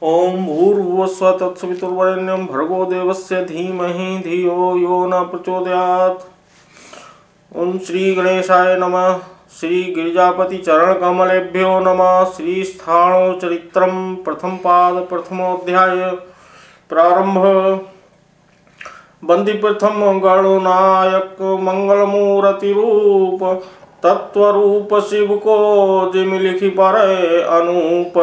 ओम भूर्भुवस्सुः तत्सवितुर्वरेण्यं भर्गो देवस्य धीमहि धियो यो न प्रचोदयात्। ओम श्री गणेशाय नमः। श्री गिरिजापति चरण कमलेभ्यो नमः। श्री स्थाणु चरित्रम प्रथम पाद प्रथमोध्याय प्रारंभ। बंदी प्रथम गणनायक मंगलमूर्ति रूप तत्वरूप शिव को जिम लिखि परे अनूप।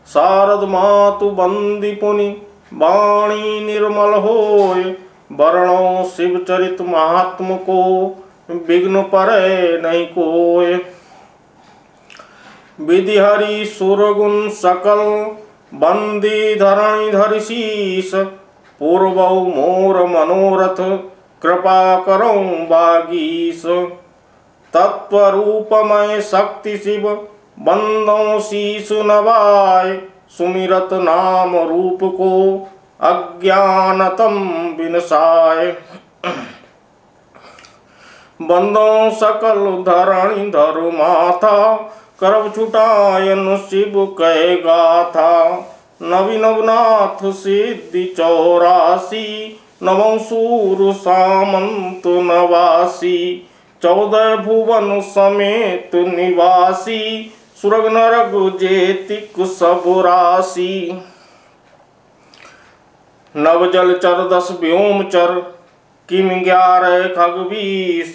शारद मातु बंदी पुनि वाणी निर्मल होय। वर्णो शिव चरित महात्म को विघ्न परे नहीं कोय। विधि हरि सुरगुण सकल बंदी धरणि धरि शीस। पूर्वौ मोर मनोरथ कृपा करो बागीस। तत्वरूपमय शक्ति शिव बंदों शीशु नवाय। सुमिरत नाम रूप को अज्ञानतम विनसाय। बंदों सकल धरणि धरु माथा। करव छुटायन शिव कह गाथा। नवि नवनाथ सिद्धि 84। नवं सूर सामंत नवासी। 14 भुवन समेत निवासी। सुरग नरग जेतिक सब राशि। नव जल चर 10 व्योम चर। किम 11 खग 20।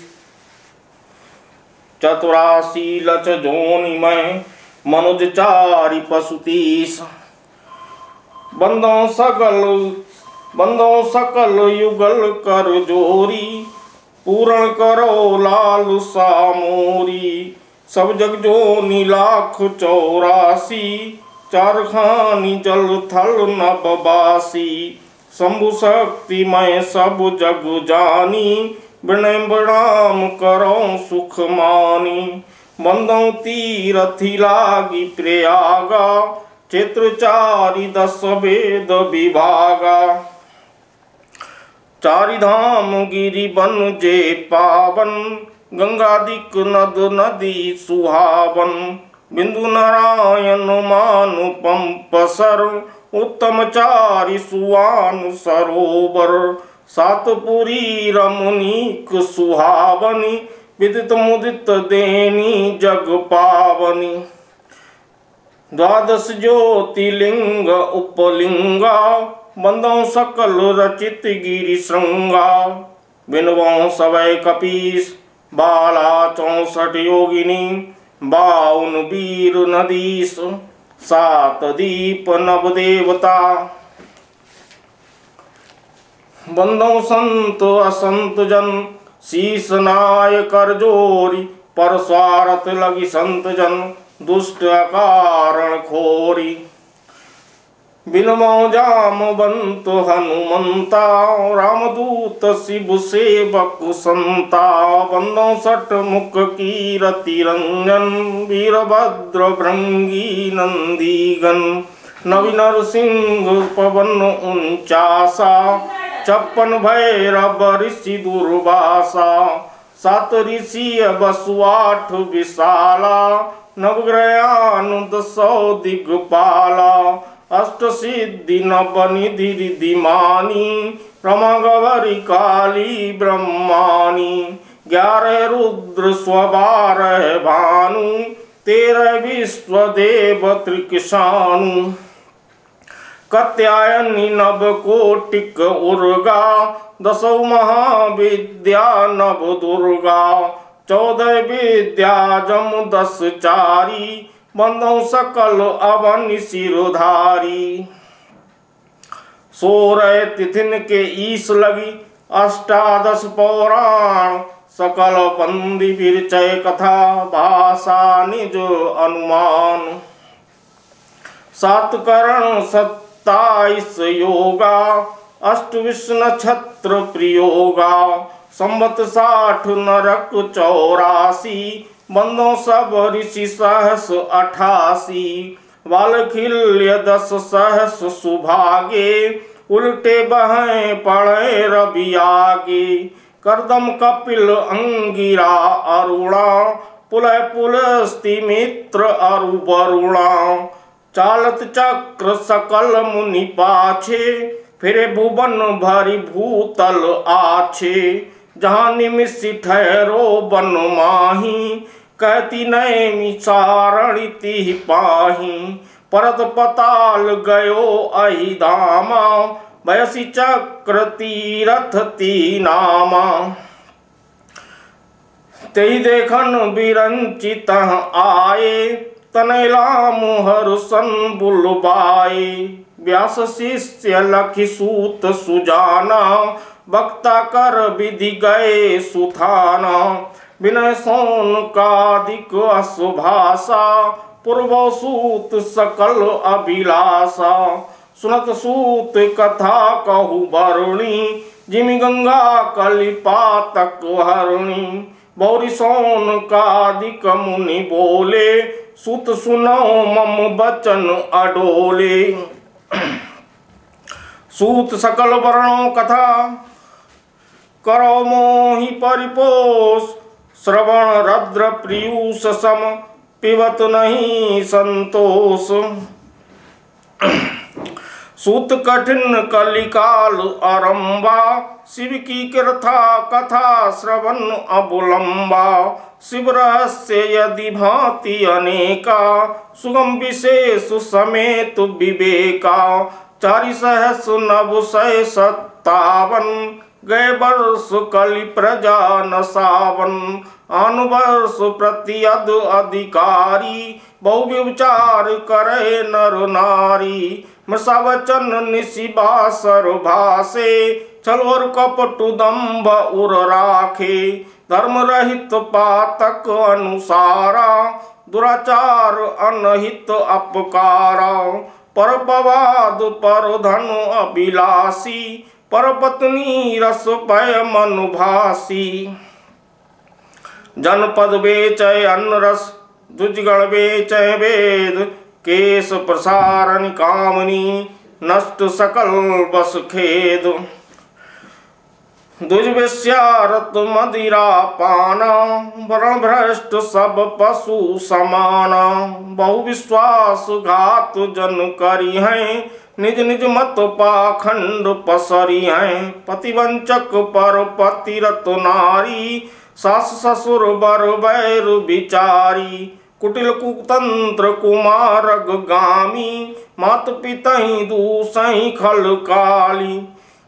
84 लच जोनि में मनुज 4 पशु 30। बंदों सकल युगल कर जोरी। पूर्ण करो लाल सामोरी। सब जग जोनि लाख 84। 4 खानी जल थल नभ बासी। शंभु शक्ति मैं सब जग जानी। विनय प्रणाम करो सुख मानी। बंदों तीरथि लागी प्रयागा। क्षेत्र 4 10 वेद विभागा। 4 धाम गिरि बन जे पावन। गंगादिक नद नदी सुहावन। बिंदु नारायण मानुपम पसर। उत्तम 4 सुवान सरोवर। 7 पुरी रमणीक सुहावनी। विदित मुदित देनी जग पावनी। 12 ज्योतिलिंग उपलिंगा। बंदों सकल रचित गिरि श्रृंगा। बिनवों सवै कपीस। बाला 64 योगिनी। 52 वीर नदीस। 7 दीप नव देवता। बंदों संत असंत जन। शीस नाय कर जोरी। पर स्वार्थ लगी संत जन। दुष्ट अकारण खोरी। बिनमो जामवंत हनुमंता। रामदूत शिव सेवक संता। बंदों 60 मुख कीरति रंजन। वीरभद्र भृंगी नंदीगण। नवि नरसिंह पवन 49। 56 भैरव ऋषि दुर्वासा। 7 ऋषि वसु 8 विशाला। नवग्रहानु 10 दिग्पाला। 8 सिद्धि नवनिधि रिधिमानी। रमा गौरी काली ब्रह्मानी। 11 रुद्र 12 भानु। 13 विश्व देव त्रिकशानु। कात्यायनी नव कोटिक उर्गा। 10 महाविद्या नव दुर्गा। 14 विद्या जम 10 चारी। बंदों सकल अवन सिरधारी। 16 तिथिन के ईश लगी। 18 पौराण। सकल बंदी विरचय कथा। भाषा निज अनुमान। 7 करण 27 योगा। 8 विष्णु नक्षत्र प्रयोगा। संवत 60 नरक 84। बंदों सब ऋषि 88। बालखिल्य 10 सहस सुभागे। उल्टे बहें पढ़े रवि आगे। करदम कपिल अंगिरा अरुणा। पुलह पुलस्ति मित्र अरु वरुणा। चालत चक्र सकल मुनि पाछे, फिरे भुवन भरी भूतल आछे। जहाँ निमिषि ठहरो बन माही, कहती नैमि सारणिति पाही। परत पताल गयो अहि धामा, बयसी चक्र तीरथ तीनामा। तेहि देखन विरंचित आए, तनैला मुहर सन बुलबाए। व्यास शिष्य लखि सूत सुजाना, वक्ता कर विधि गए सुथाना। विनय सोन कादिक असुभाषा, पूर्व सूत सकल अभिलाषा। सुनत सूत कथा कहु बरुणी, जिमि गंगा कलिपातक हरुणी। बौरी सोन कादिक मुनि बोले, सूत सुनो मम बचन अडोले। सूत सकल वर्णों कथा, करो मोहि परिपोष। श्रवण रद्र प्रियूष सम, पिबत नहीं संतोष। सूत कठिन कलिकाल आरंभा, शिव की कृथा कथा श्रवण अबुलंबा। शिव रहस्य यदि भांति अनेका, सुगम विशेष समेत विवेका। 4 सहस नव 57, गए वर्ष कलि प्रजा न सावन। अनुवर्ष प्रतियद अधिकारी, बहु विचार करे नर नारी। मृषावचन निशिबासर भाषे, छल और कपटु दंभ उर राखे। धर्म रहित पातक अनुसारा, दुराचार अनहित अपकारा। पर पवाद पर धन अभिलाषी, पर पत्नी रस पय मनुभासी। जनपद बेचय अन्न रस, द्विजगण बेचय वेद। केश प्रसारण कामनी, नष्ट सकल बस खेद। दुर्वेश्यारत मदिरा पाना, वरण भ्रष्ट सब पशु समाना। बहु विश्वास घात जन करी हैं, निज निज मत पाखंड पसरी हैं। पतिवंचक पर पतिरत नारी, सास ससुर बर बैर विचारी। कुटिल कुतंत्र कुमारग गामी, मात पितहि दूसहि खल काली।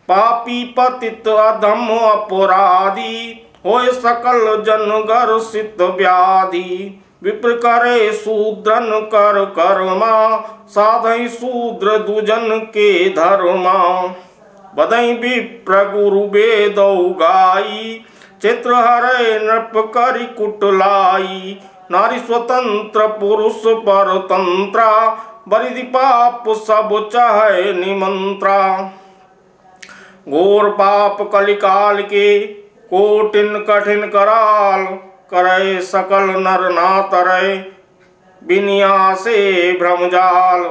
पापी पतित अधम अपराधी, होय सकल जन गर्षित व्याधि। विप्र करे शूद्रन कर कर्मा, साधई शूद्र दुजन के धर्मा। बदई विप्र गुरु वेदौ गाई, चित्र हरे नृप करि कुटलाई। नारी स्वतंत्र पुरुष परतंत्रा, बरिधि पाप सब चाहे निमंत्रा। घोर पाप कलिकाल के, कोटिन कठिन कराल। करे सकल नर ना तरे, बिनिया से भ्रमजाल।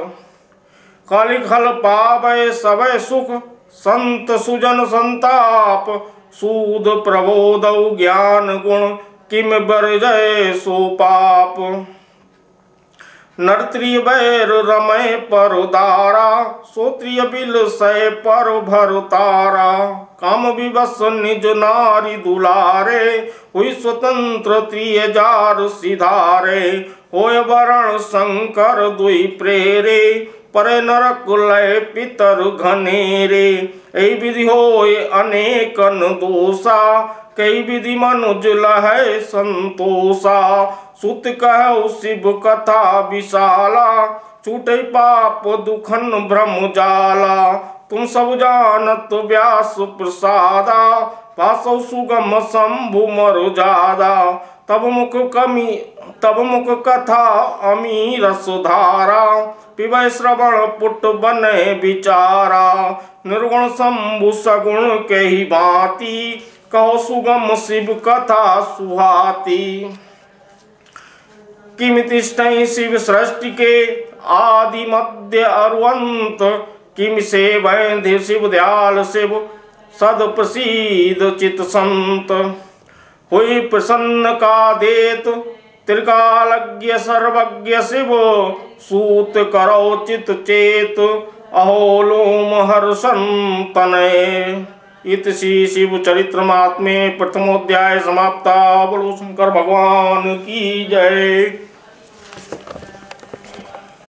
कलिखल पावै सबय सुख, संत सुजन संताप। सूद प्रबोधौ ज्ञान गुण, किम बरजय सो पाप। नर्त्रिय बैर रमय पर दारा, सोत्रिय बिल सय पर भर तारा। काम विवश निज नारी दुलारे, हुई स्वतंत्र त्रिय जार सिधारे। होय वरण शंकर दुई प्रेरे, परे नरक लय पितर घनेरे। ऐ विधि होय अनेकन दोषा, कई विधि मनुज लहै संतोषा। सुत कहु शिव कथा विशाला, छूटे पाप दुखन भ्रम जाला। तुम सब जानत व्यास प्रसादा, पासौ सुगम शंभु मरु जादा। तब मुख कथा अमीर सुधारा, पिबै श्रवण पुट बने विचारा। निर्गुण शंभु सगुण कही भांति, कहो सुगम शिव कथा सुहाती। किमितिष्ठै शिव सृष्टि के, आदि मध्य अरुअंत। किम सेवैं शिव दयाल शिव, सद प्रसीद चित संत। हुई प्रसन्न का देत, त्रिकालज्ञ सर्वज्ञ शिव सूत करो चित चेत अहो लोम हर्षं तनय। इति श्री शिव चरित्र महात्म्य प्रथमोध्याय समाप्ता। बोलो शंकर भगवान की जय।